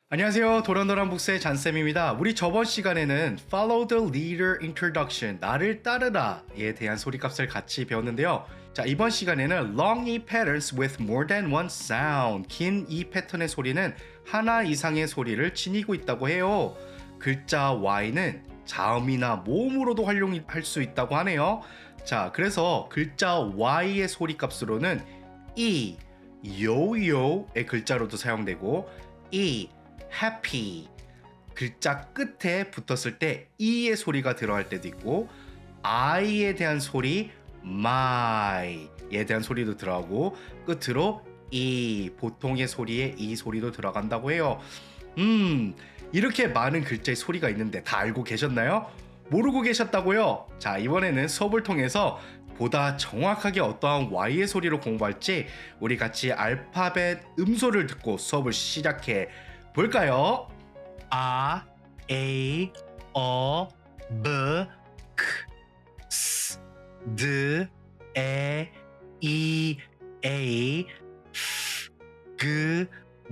안녕하세요. 도란도란북스의 잔쌤입니다. 우리 저번 시간에는 Follow the Leader Introduction, 나를 따르라에 대한 소리값을 같이 배웠는데요. 자, 이번 시간에는 Long E patterns with more than one sound, 긴 E 패턴의 소리는 하나 이상의 소리를 지니고 있다고 해요. 글자 Y는 자음이나 모음으로도 활용할 수 있다고 하네요. 자, 그래서 글자 Y의 소리값으로는 E, 요요의 글자로도 사용되고 E, happy 글자 끝에 붙었을 때 E의 소리가 들어갈 때도 있고 I에 대한 소리 my에 대한 소리도 들어가고 끝으로 E 보통의 소리에 E 소리도 들어간다고 해요. 이렇게 많은 글자의 소리가 있는데 다 알고 계셨나요? 모르고 계셨다고요? 자, 이번에는 수업을 통해서 보다 정확하게 어떠한 Y의 소리로 공부할지 우리 같이 알파벳 음소를 듣고 수업을 시작해 볼까요? 아, 에이, 어, 브, 크, 스, 드, 에, 이, 에이, 그,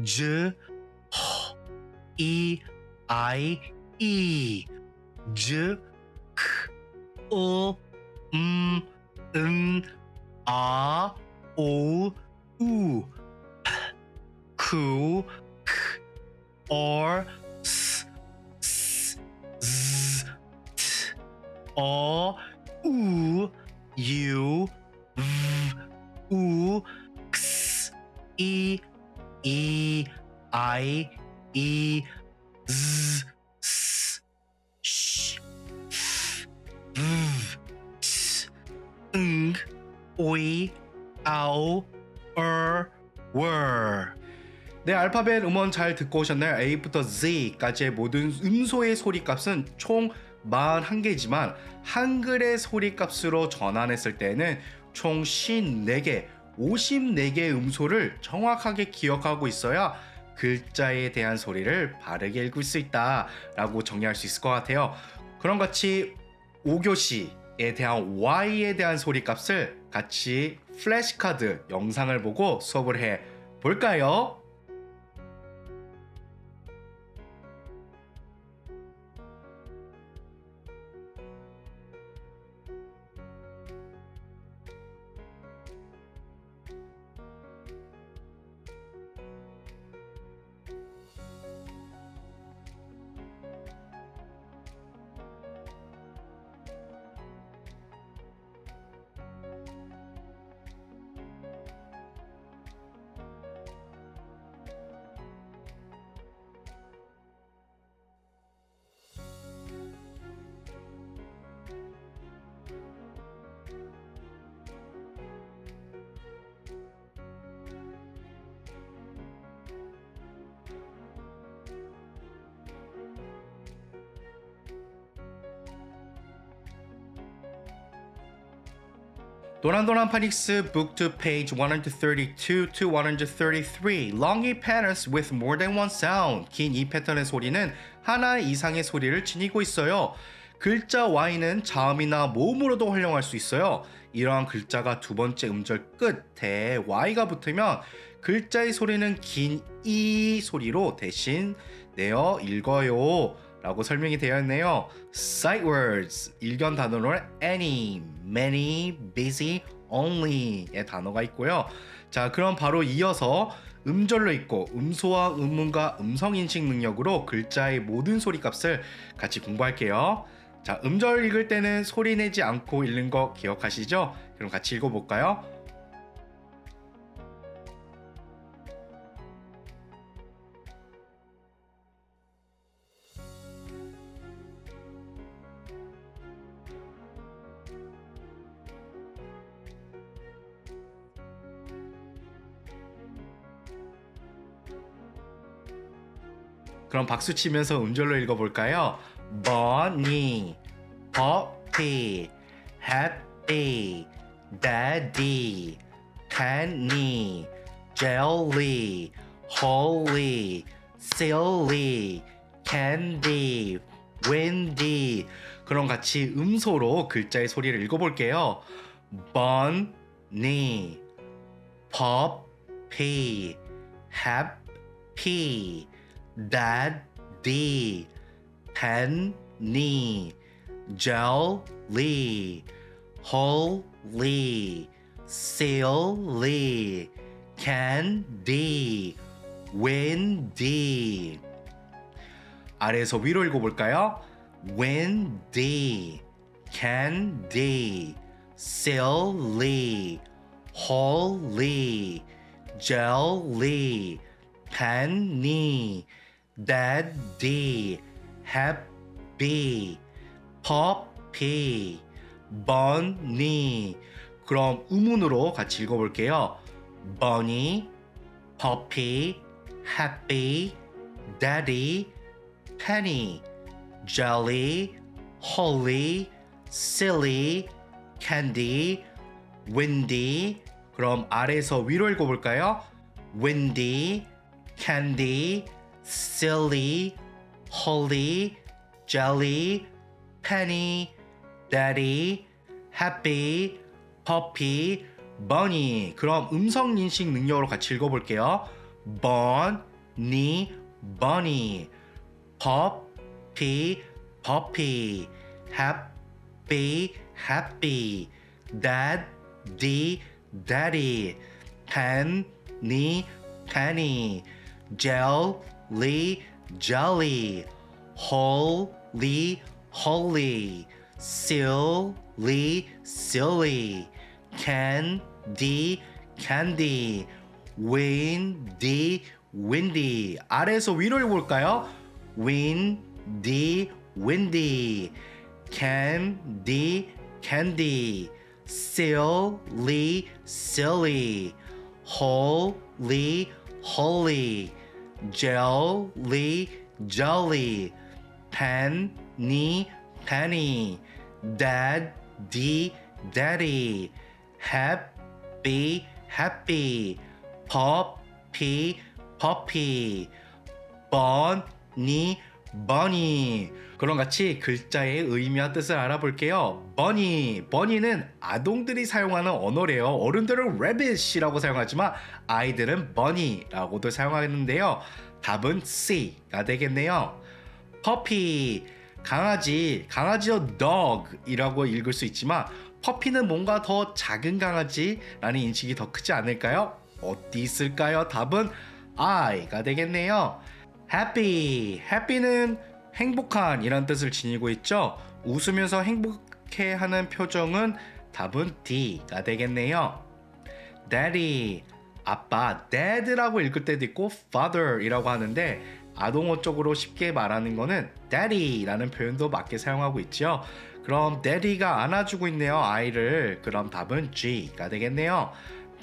즈, 허, 이, 아이, 이, 즈, 크, 오, 아, 오, 우, 크, 크, or, s, z, t, o, u, u, v, u, x, i, I, z, s, sh, f, v, t, 위, 아오, were. 네, 알파벳 음원 잘 듣고 오셨나요? A부터 Z까지의 모든 음소의 소리값은 총 41개지만 한글의 소리값으로 전환했을 때는 총 54개, 54개의 음소를 정확하게 기억하고 있어야 글자에 대한 소리를 바르게 읽을 수 있다라고 정리할 수 있을 것 같아요. 그럼 같이 5교시에 대한 Y에 대한 소리값을 같이 플래시카드 영상을 보고 수업을 해 볼까요? 도란도란 파닉스 book 2 page 132 to 133 Long E patterns with more than one sound 긴 E 패턴의 소리는 하나 이상의 소리를 지니고 있어요. 글자 Y는 자음이나 모음으로도 활용할 수 있어요. 이러한 글자가 두 번째 음절 끝에 Y가 붙으면 글자의 소리는 긴 E 소리로 대신 내어 읽어요 라고 설명이 되어 있네요. Sight words, 일견 단어로는 any, many, busy, only의 단어가 있고요. 자, 그럼 바로 이어서 음절로 읽고 음소와 음문과 음성인식 능력으로 글자의 모든 소리값을 같이 공부할게요. 자, 음절 읽을 때는 소리 내지 않고 읽는 거 기억하시죠? 그럼 같이 읽어볼까요? 그럼 박수 치면서 음절로 읽어볼까요? Bunny, puppy, happy, daddy, penny, jelly, holy, silly, candy, windy. 그럼 같이 음소로 글자의 소리를 읽어볼게요. Bunny, puppy, happy, daddy, penny, jelly, holy, silly, candy, windy. 아래에서 위로 읽어볼까요? windy, candy, silly, holy, jelly, penny, daddy, happy, puppy, bunny. 그럼 음운으로 같이 읽어볼게요. bunny, puppy, happy, daddy, penny, jelly, holy, silly, candy, windy. 그럼 아래에서 위로 읽어볼까요? windy, candy, silly, holy, jelly, penny, daddy, happy, puppy, bunny. 그럼 음성 인식 능력으로 같이 읽어볼게요. bunny, bunny, puppy, puppy, happy, happy, daddy, daddy, penny, penny, jelly, jelly, holy, holy, silly, silly, candy, candy, windy, windy. 아래에서 위로 읽어볼까요? windy, windy, candy, candy, silly, silly, holy, holy, jelly, jelly, penny, penny, daddy, daddy, happy, happy, puppy, puppy, bunny, bunny. 그럼 같이 글자의 의미와 뜻을 알아볼게요. bunny, bunny는 아동들이 사용하는 언어래요. 어른들은 rabbit이라고 사용하지만 아이들은 bunny라고도 사용하는데요. 답은 C가 되겠네요. puppy, 강아지, 강아지요 dog이라고 읽을 수 있지만 퍼피는 뭔가 더 작은 강아지라는 인식이 더 크지 않을까요? 어디 있을까요? 답은 I가 되겠네요. happy, happy는 행복한 이란 뜻을 지니고 있죠. 웃으면서 행복해하는 표정은 답은 D가 되겠네요. daddy, 아빠, dad라고 읽을 때도 있고 father이라고 하는데 아동어적으로 쉽게 말하는 거는 daddy라는 표현도 맞게 사용하고 있죠. 그럼 daddy가 안아주고 있네요, 아이를. 그럼 답은 G가 되겠네요.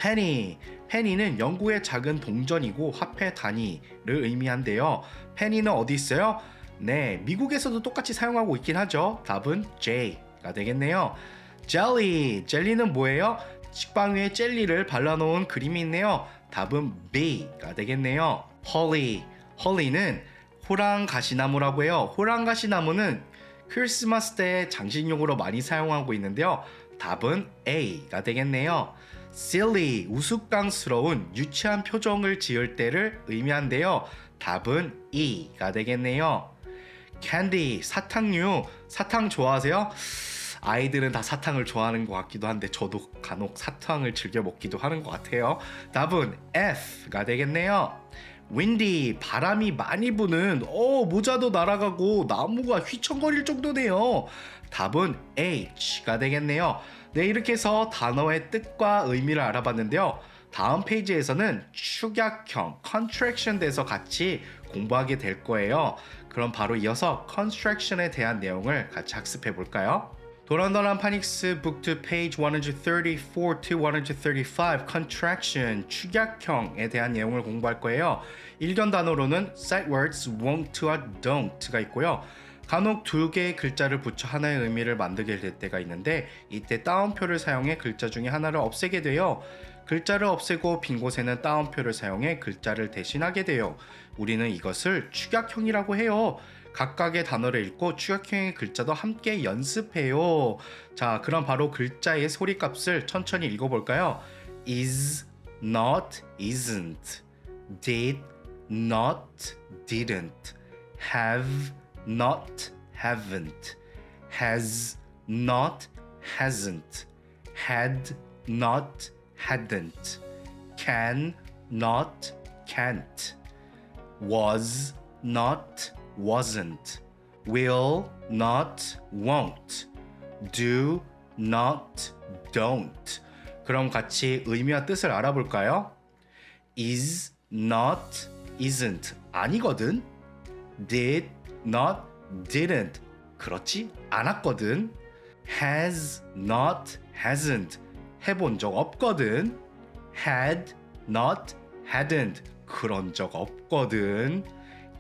penny, penny는 영국의 작은 동전이고 화폐 단위를 의미한대요. penny는 어디 있어요? 네, 미국에서도 똑같이 사용하고 있긴 하죠. 답은 J가 되겠네요. jelly, 젤리는 뭐예요? 식빵 위에 젤리를 발라놓은 그림이 있네요. 답은 B가 되겠네요. holly, holly는 호랑가시나무라고 해요. 호랑가시나무는 크리스마스 때 장식용으로 많이 사용하고 있는데요. 답은 A가 되겠네요. silly, 우스꽝스러운 유치한 표정을 지을 때를 의미한대요. 답은 E가 되겠네요. candy, 사탕류, 사탕 좋아하세요? 아이들은 다 사탕을 좋아하는 것 같기도 한데 저도 간혹 사탕을 즐겨 먹기도 하는 것 같아요. 답은 F가 되겠네요. windy, 바람이 많이 부는 모자도 날아가고 나무가 휘청거릴 정도네요. 답은 H가 되겠네요. 네, 이렇게 해서 단어의 뜻과 의미를 알아봤는데요. 다음 페이지에서는 축약형, contraction 대해서 같이 공부하게 될 거예요. 그럼 바로 이어서 contraction에 대한 내용을 같이 학습해 볼까요? 도란도란 파닉스 북 2 페이지 134 to 135 contraction, 축약형에 대한 내용을 공부할 거예요. 일견 단어로는 sight words won't와 don't가 있고요. 간혹 두 개의 글자를 붙여 하나의 의미를 만들게 될 때가 있는데 이때 따옴표를 사용해 글자 중에 하나를 없애게 돼요. 글자를 없애고 빈곳에는 따옴표를 사용해 글자를 대신하게 돼요. 우리는 이것을 축약형이라고 해요. 각각의 단어를 읽고 축약형의 글자도 함께 연습해요. 자, 그럼 바로 글자의 소리값을 천천히 읽어볼까요? is, not, isn't, did, not, didn't. have, not, haven't. has, not, hasn't. had, not, hadn't. can, not, can't. was, not, wasn't. will, not, won't. do, not, don't. 그럼 같이 의미와 뜻을 알아볼까요? is, not, isn't. 아니거든. did, not, didn't. 그렇지 않았거든. has, not, hasn't. 해본 적 없거든. had, not, hadn't. 그런 적 없거든.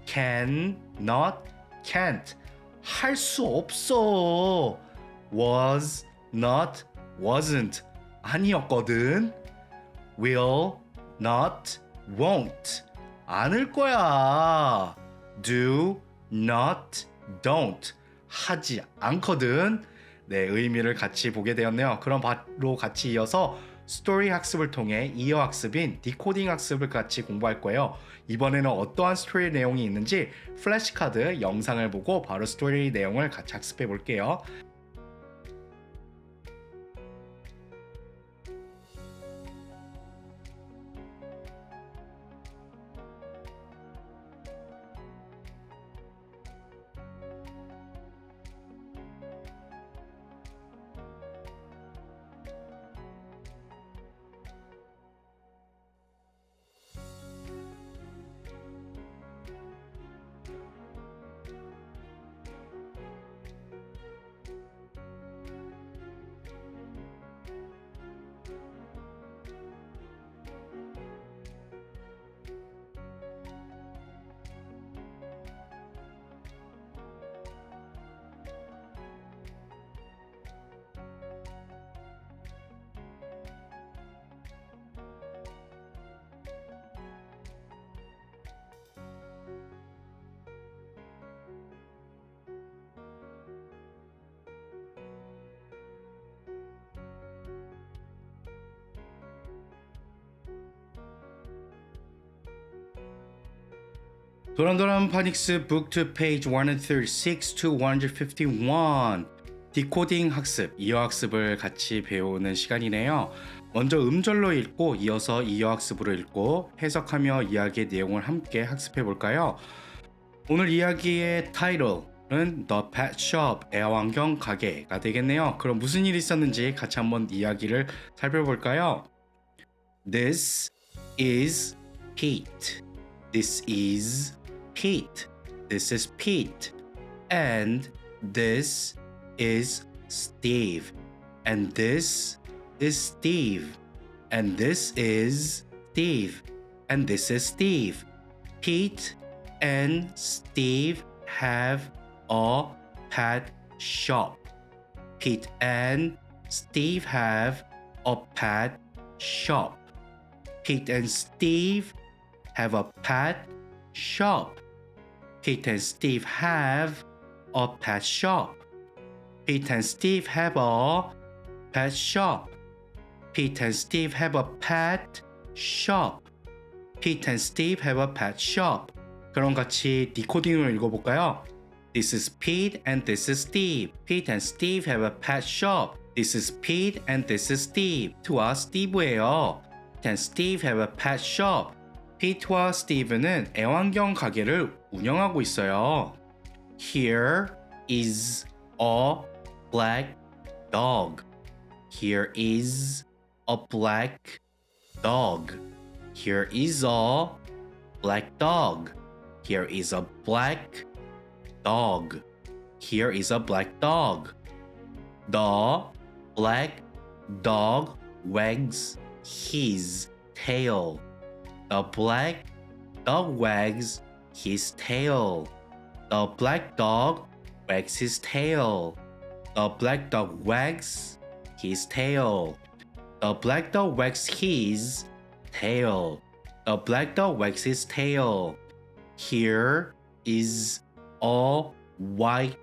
can, not, can't. 할 수 없어. was, not, wasn't. 아니었거든. will, not, won't. 않을 거야. do, not, don't. 하지 않거든. 네, 의미를 같이 보게 되었네요. 그럼 바로 같이 이어서 스토리 학습을 통해 이어 학습인 디코딩 학습을 같이 공부할 거예요. 이번에는 어떠한 스토리 내용이 있는지 플래시카드 영상을 보고 바로 스토리 내용을 같이 학습해 볼게요. 도란도란 파닉스 북 2 페이지 136 to 151 디코딩 학습, 이어 학습을 같이 배우는 시간이네요. 먼저 음절로 읽고 이어서 이어 학습으로 읽고 해석하며 이야기의 내용을 함께 학습해 볼까요? 오늘 이야기의 타이틀은 The Pet Shop, 애완경 가게가 되겠네요. 그럼 무슨 일이 있었는지 같이 한번 이야기를 살펴볼까요? This is Pete. This is Pete. This is Pete. And this is Steve. And this is Steve. And this is Steve. And this is Steve. Pete and Steve have a pet shop. Pete and Steve have a pet shop. Pete and Steve have a pet shop. Pete and Steve have a pet shop. Pete and Steve have a pet shop. Pete and Steve have a pet shop. Pete and Steve have a pet shop. 그럼 같이 디코딩으로 읽어볼까요? This is Pete and this is Steve. Pete and Steve have a pet shop. This is Pete and this is Steve. 피트와 스티브예요. Pete and Steve have a pet shop. 피트와 스티브는 애완경 가게를 운영하고 있어요. Here is a black dog. Here is a black dog. Here is a black dog. Here is a black dog. Here is a black dog. The black dog wags his tail. The black dog wags his tail. The black dog wags his tail. The black dog wags his tail. The black dog wags his tail. The black dog wags his tail. Here is a white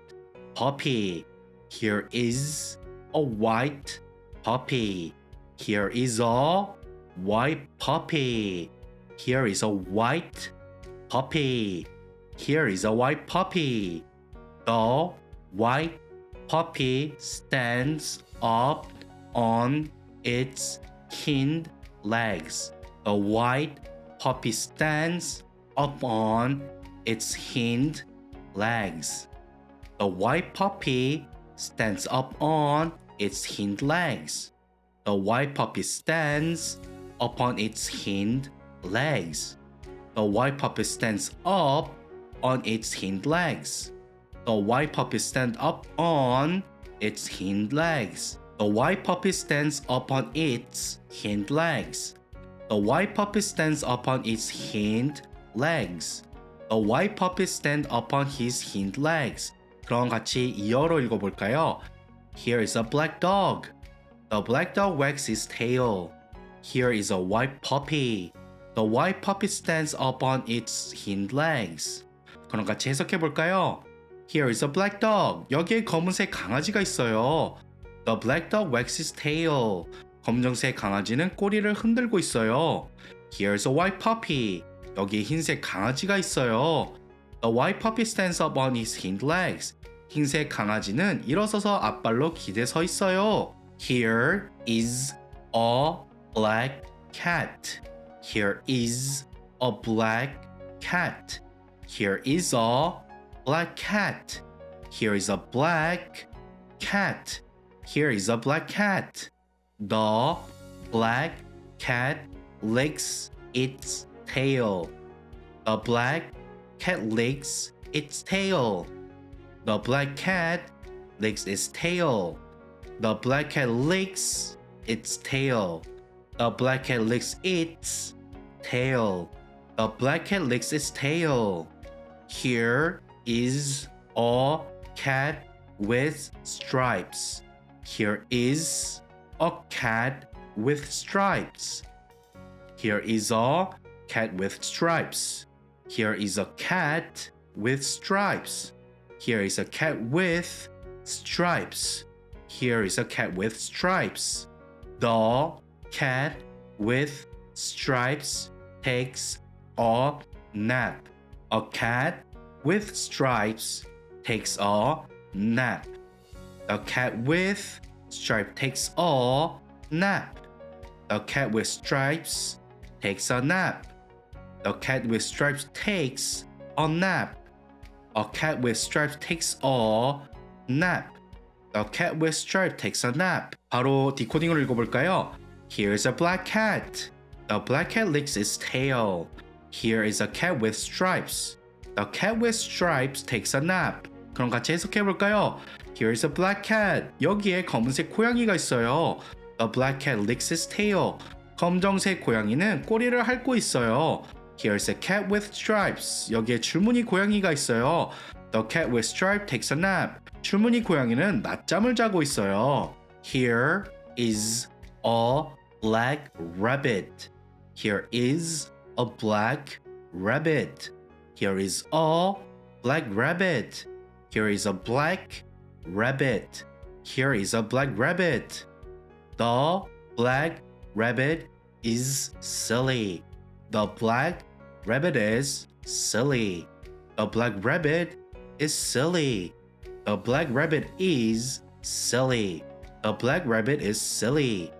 puppy. Here is a white puppy. Here is a white puppy. Here is a white puppy. Here is a white puppy. The white puppy stands up on its hind legs. The white puppy stands up on its hind legs. The white puppy stands up on its hind legs. The white puppy stands up on its hind legs. The white puppy stands up on its hind legs. The white puppy stands up on its hind legs. The white puppy stands up on its hind legs. The white puppy stands up on its hind legs. The white puppy stands up on his hind legs. 그럼 같이 이어로 읽어볼까요? Here is a black dog. The black dog wags his tail. Here is a white puppy. The white puppy stands up on its hind legs. 그럼 같이 해석해볼까요? Here is a black dog. 여기에 검은색 강아지가 있어요. The black dog wags his tail. 검정색 강아지는 꼬리를 흔들고 있어요. Here's a white puppy. 여기에 흰색 강아지가 있어요. The white puppy stands up on his hind legs. 흰색 강아지는 일어서서 앞발로 기대 서 있어요. Here is a black cat. Here is a black cat. Here is a black cat. Here is a black cat. Here is a black cat. The black cat licks its tail. The black cat licks its tail. The black cat licks its tail. The black cat licks its tail. The black cat licks its tail. The black cat licks its tail. Here is a cat with stripes. Here is a cat with stripes. Here is a cat with stripes. Here is a cat with stripes. Here is a cat with stripes. Here is a cat with stripes. The cat with stripes takes a nap. A cat with stripes takes a nap. The cat with stripes takes a nap. The cat with stripes takes a nap. The cat with stripes takes a nap. A cat with stripes takes a nap. The cat with stripes takes a nap. 바로 디코딩으로 읽어볼까요? Here's a black cat. The black cat licks its tail. Here is a cat with stripes. The cat with stripes takes a nap. 그럼 같이 해석해볼까요? Here's a black cat. 여기에 검은색 고양이가 있어요. The black cat licks its tail. 검정색 고양이는 꼬리를 핥고 있어요. Here's a cat with stripes. 여기에 줄무늬 고양이가 있어요. The cat with stripes takes a nap. 줄무늬 고양이는 낮잠을 자고 있어요. Here is a black rabbit. Here is a black rabbit. Here is a black rabbit. Here is a black rabbit. Here is a black rabbit. The black rabbit is silly. The black rabbit is silly. The black rabbit is silly. The black rabbit is silly. The black rabbit is silly.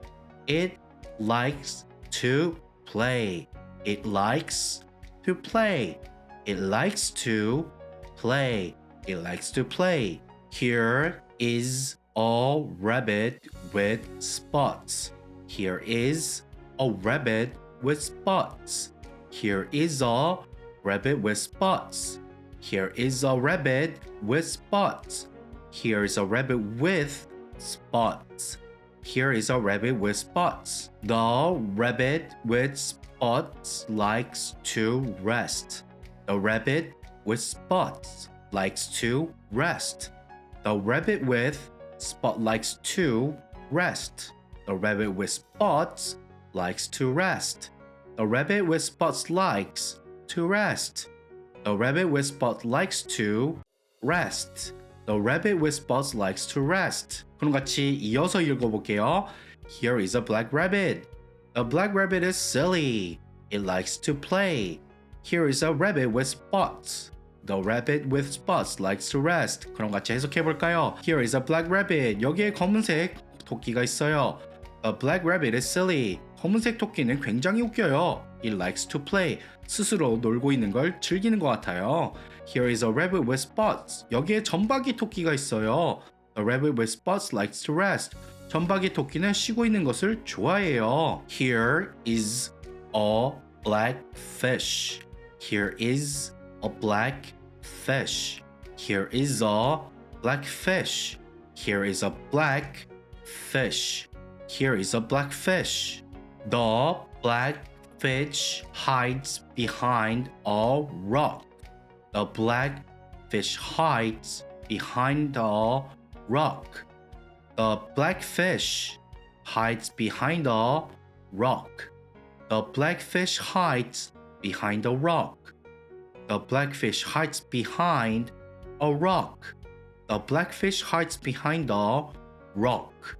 It likes to play. It likes to play. It likes to play. It likes to play. Here is a rabbit with spots. Here is a rabbit with spots. Here is a rabbit with spots. Here is a rabbit with spots. Here is a rabbit with spots. Here is a rabbit with spots. The rabbit with spots likes to rest. The rabbit with spots likes to rest. The rabbit with spot likes to rest. The rabbit with spots likes to rest. The rabbit with spots likes to rest. The rabbit with spots likes to rest. The rabbit with spots likes to rest. 그럼 같이 이어서 읽어볼게요. Here is a black rabbit. The black rabbit is silly. It likes to play. Here is a rabbit with spots. The rabbit with spots likes to rest. 그럼 같이 해석해 볼까요? Here is a black rabbit. 여기에 검은색 토끼가 있어요. A black rabbit is silly. 검은색 토끼는 굉장히 웃겨요. It likes to play. 스스로 놀고 있는 걸 즐기는 것 같아요. Here is a rabbit with spots. 여기에 점박이 토끼가 있어요. The rabbit with spots likes to rest. 점박이 토끼는 쉬고 있는 것을 좋아해요. Here is a black fish. Here is a black fish. Here is a black fish. Here is a black fish. Here is a black fish. The black fish hides behind a rock. The black fish hides behind a rock. The black fish hides behind a rock. The black fish hides behind a rock. The black fish hides behind a rock. The black fish hides behind a rock.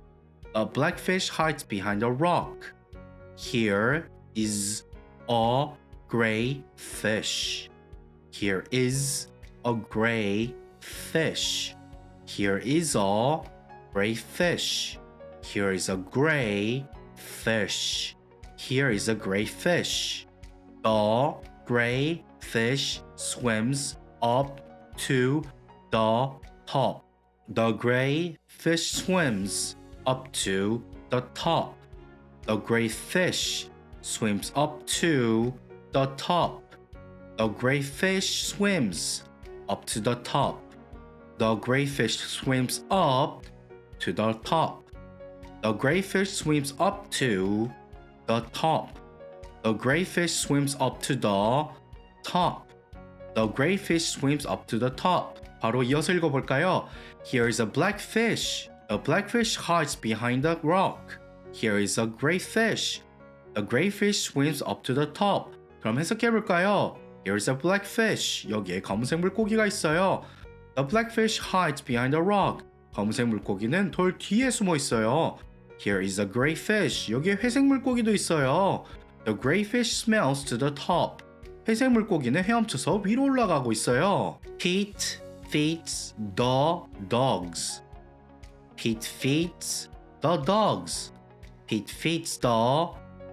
The black fish hides behind a rock. Here is a gray fish. Here is a gray fish. Here is a gray fish. Here is a gray fish. Here is a gray fish. The gray fish swims up to the top. The gray fish swims up to the top. The gray fish swims up to the top. The gray fish swims up to the top. The gray fish swims up to the top. The gray fish swims up to the top. The gray fish swims up to the top. The gray fish swims up to the top. 바로 이어서 읽어볼까요? Here is a black fish. The black fish hides behind the rock. Here is a gray fish. The gray fish swims up to the top. 그럼 해석해볼까요? Here is a black fish. 여기에 검은색 물고기가 있어요. The black fish hides behind a rock. 검은색 물고기는 돌 뒤에 숨어 있어요. Here is a gray fish. 여기에 회색 물고기도 있어요. The gray fish smells to the top. 회색 물고기는 헤엄쳐서 위로 올라가고 있어요. Pete feeds the dogs. Pete feeds the dogs. Pete feeds the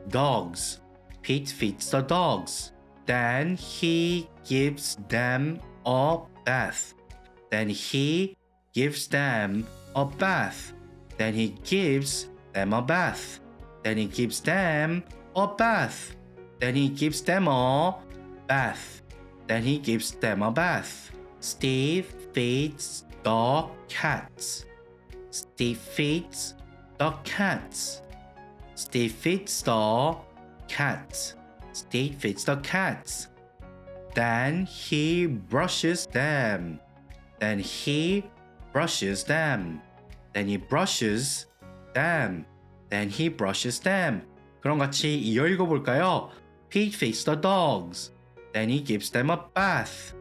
dogs. Pete feeds the dogs. Then he gives them a bath. Then he gives them a bath. Then he gives them a bath. Then he gives them a bath. Then he gives them a bath. Then he gives them a bath. Steve feeds the cats. Steve feeds the cats. Steve feeds the cats. Steve feeds the cats. Then he brushes them. Then he brushes them. Then he brushes them. Then he brushes them. 그럼 같이 이어 읽어볼까요? Pete feeds the dogs. Then he gives them a bath.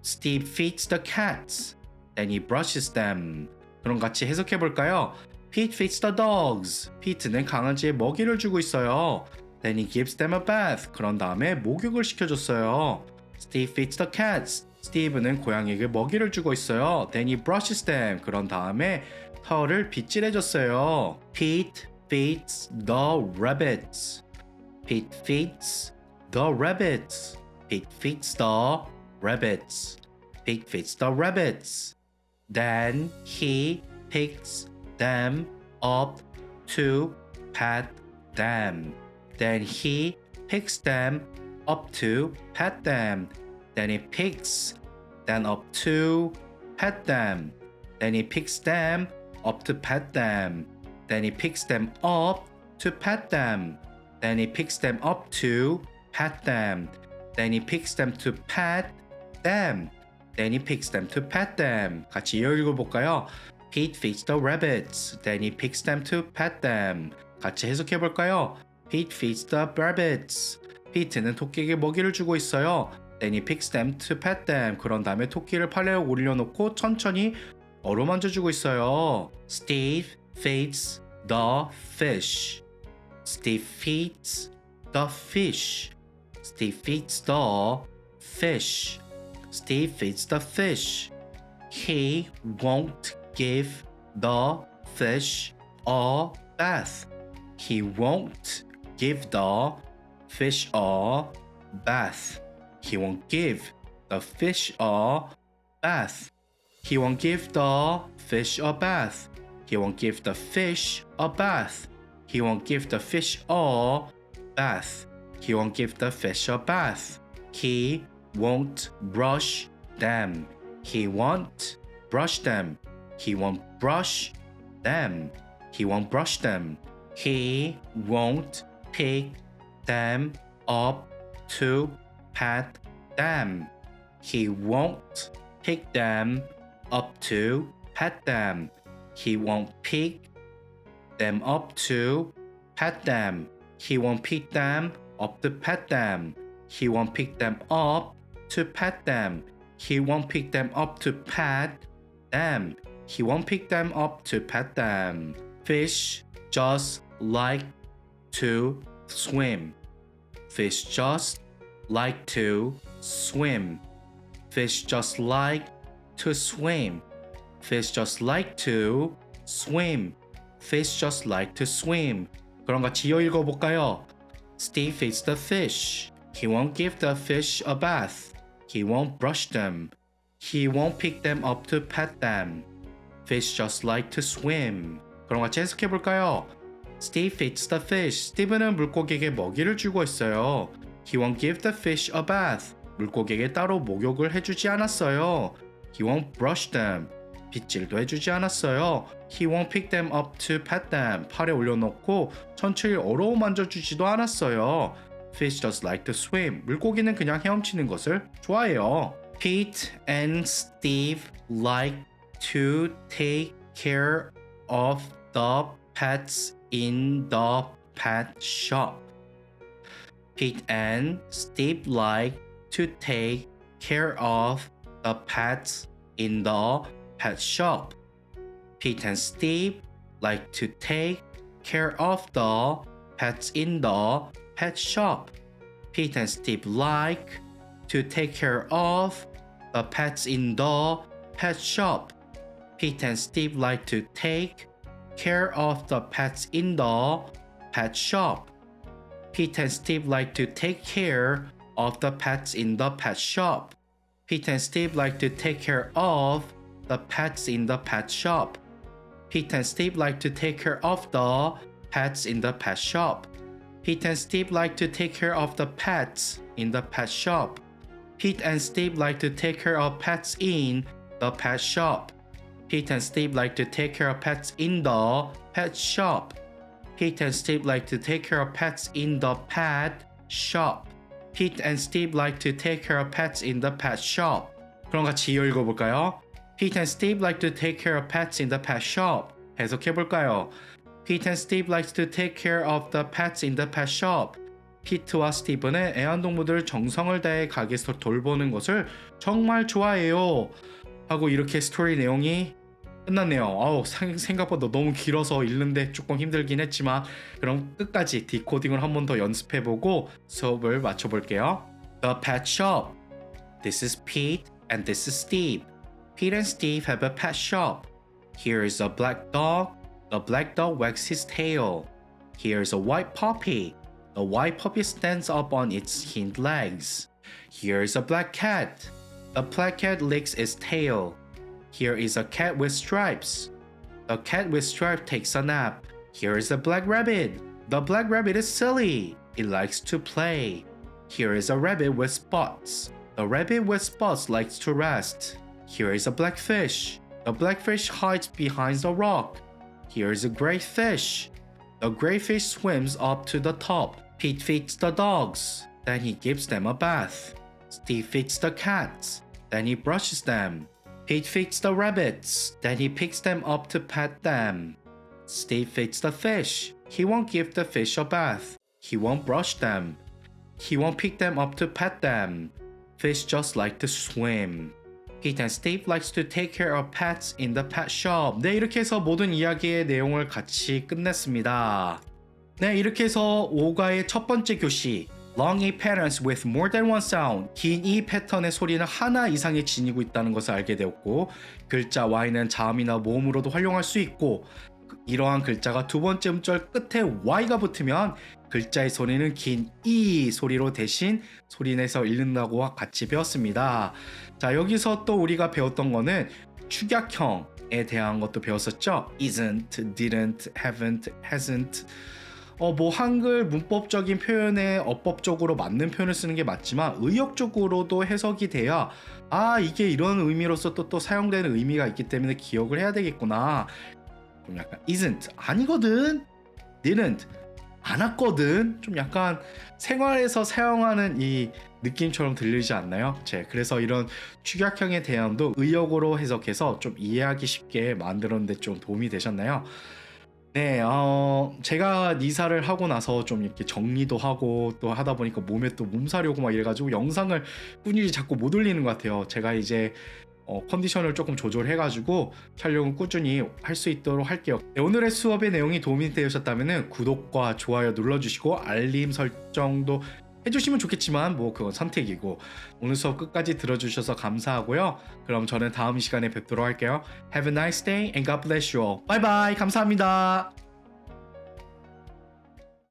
Steve feeds the cats. Then he brushes them. 그럼 같이 해석해볼까요? Pete feeds the dogs. 피트는 강아지에 먹이를 주고 있어요. Then he gives them a bath. 그런 다음에 목욕을 시켜줬어요. Steve feeds the cats. 스티브는 고양이에게 먹이를 주고 있어요. Then he brushes them. 그런 다음에 털을 빗질해줬어요. Pete feeds the rabbits. Pete feeds the rabbits. Pete feeds the rabbits. Pete feeds the rabbits. Then he picks them up to pet them. Then he picks them up to pet them. Then he picks them up to pet them. Then he picks them up to pet them. Then he picks them up to pet them. Then he picks them up to pet them. Then he picks them to pet them. Then he picks them to pet them. 같이 이어 읽어볼까요? Pete feeds the rabbits. Then he picks them to pet them. 같이 해석해볼까요? Pete feeds the rabbits. 피트는 토끼에게 먹이를 주고 있어요. Then he picks them to pet them. 그런 다음에 토끼를 팔에 올려놓고 천천히 어루만져주고 있어요. Steve feeds the fish. Steve feeds the fish. Steve feeds the fish. Steve feeds the fish. He won't give the fish a bath. He won't give the fish a bath. He won't give the fish a bath. He won't give the fish a bath. He won't give the fish a bath. He won't give the fish a bath. He won't give the fish a bath. He won't brush them. He won't brush them. He won't brush them. He won't brush them. He won't pick them up to pat them. He won't pick them up to pat them. He won't pick them up to pat them. He won't pick them up to pat them. He won't pick them up to pat them. He won't pick them up to pat them. He won't pick them up to pat them. Fish just like to swim. Fish just like to swim. Fish just like to swim. Fish just like to swim. Fish just like to swim. 그럼 같이 이어 읽어볼까요? Steve feeds the fish. He won't give the fish a bath. He won't brush them. He won't pick them up to pet them. Fish just like to swim. 그럼 같이 해석해볼까요? Steve feeds the fish. 스티브는 물고기에게 먹이를 주고 있어요. He won't give the fish a bath. 물고기에게 따로 목욕을 해주지 않았어요. He won't brush them. 빗질도 해주지 않았어요. He won't pick them up to pet them. 팔에 올려놓고 천천히 어루어 만져주지도 않았어요. Fish just like to swim. 물고기는 그냥 헤엄치는 것을 좋아해요. Pete and Steve like to take care of the pets in the pet shop. Pete and Steve like to take care of the pets in the pet shop. Pete and Steve like to take care of the pets in the pet shop. Pete and Steve like to take care of the pets in the pet shop. Pete and Steve like to take care of the pets in the pet shop. Pete and Steve like to take care of the pets in the pet shop. Pete and Steve like to take care of the pets in the pet shop. Pete and Steve like to take care of the pets in the pet shop. Pete and Steve like to take care of the pets in the pet shop. Pete and Steve like to take care of pets in the pet shop. Pete and Steve like to take care of pets in the pet shop. Pete and Steve like to take care of pets in the pet shop. Pete and Steve like to take care of pets in the pet shop. 그럼 같이 이어 읽어볼까요? Pete and Steve like to take care of pets in the pet shop. 해석해볼까요? Pete and Steve likes to take care of the pets in the pet shop. 피트와 스티브는 애완동물들 정성을 다해 가게에서 돌보는 것을 정말 좋아해요. 하고 이렇게 스토리 내용이 끝났네요. 생각보다 너무 길어서 읽는데 조금 힘들긴 했지만 그럼 끝까지 디코딩을 한 번 더 연습해보고 수업을 마쳐볼게요. The pet shop. This is Pete and this is Steve. Pete and Steve have a pet shop. Here is a black dog. The black dog wags his tail. Here is a white puppy. The white puppy stands up on its hind legs. Here is a black cat. The black cat licks its tail. Here is a cat with stripes. The cat with stripes takes a nap. Here is a black rabbit. The black rabbit is silly. It likes to play. Here is a rabbit with spots. The rabbit with spots likes to rest. Here is a black fish. The black fish hides behind the rock. Here is a gray fish. The gray fish swims up to the top. Pete feeds the dogs. Then he gives them a bath. Steve feeds the cats. Then he brushes them. Pete feeds the rabbits. Then he picks them up to pet them. Steve feeds the fish. He won't give the fish a bath. He won't brush them. He won't pick them up to pet them. Fish just like to swim. Pete and Steve likes to take care of pets in the pet shop. 네, 이렇게 해서 모든 이야기의 내용을 같이 끝냈습니다. 네, 이렇게 해서 5과의 첫 번째 교시 long E patterns with more than one sound. 긴 E 패턴의 소리는 하나 이상이 지니고 있다는 것을 알게 되었고, 글자 Y는 자음이나 모음으로도 활용할 수 있고, 이러한 글자가 두 번째 음절 끝에 Y가 붙으면 글자의 소리는 긴 E 소리로 대신 소리내서 읽는다고 같이 배웠습니다. 자, 여기서 또 우리가 배웠던 거는 축약형에 대한 것도 배웠었죠. isn't, didn't, haven't, hasn't. 뭐 한글 문법적인 표현에 어법적으로 맞는 표현을 쓰는 게 맞지만 의역적으로도 해석이 돼야 이게 이런 의미로서 또 사용되는 의미가 있기 때문에 기억을 해야 되겠구나. 좀 약간 isn't 아니거든, didn't 안 왔거든, 좀 약간 생활에서 사용하는 이 느낌처럼 들리지 않나요? 그래서 이런 축약형의 대안도 의역으로 해석해서 좀 이해하기 쉽게 만들었는데 좀 도움이 되셨나요? 네, 제가 이사를 하고 나서 좀 이렇게 정리도 하고 또 하다 보니까 몸에 또 몸살이 오고 막 이래가지고 영상을 꾸준히 자꾸 못 올리는 것 같아요. 제가 이제 컨디션을 조금 조절해가지고 촬영을 꾸준히 할 수 있도록 할게요. 네, 오늘의 수업의 내용이 도움이 되셨다면 구독과 좋아요 눌러주시고 알림 설정도 해주시면 좋겠지만 뭐 그건 선택이고, 오늘 수업 끝까지 들어주셔서 감사하고요. 그럼 저는 다음 시간에 뵙도록 할게요. Have a nice day and God bless you all. 바이바이. 감사합니다.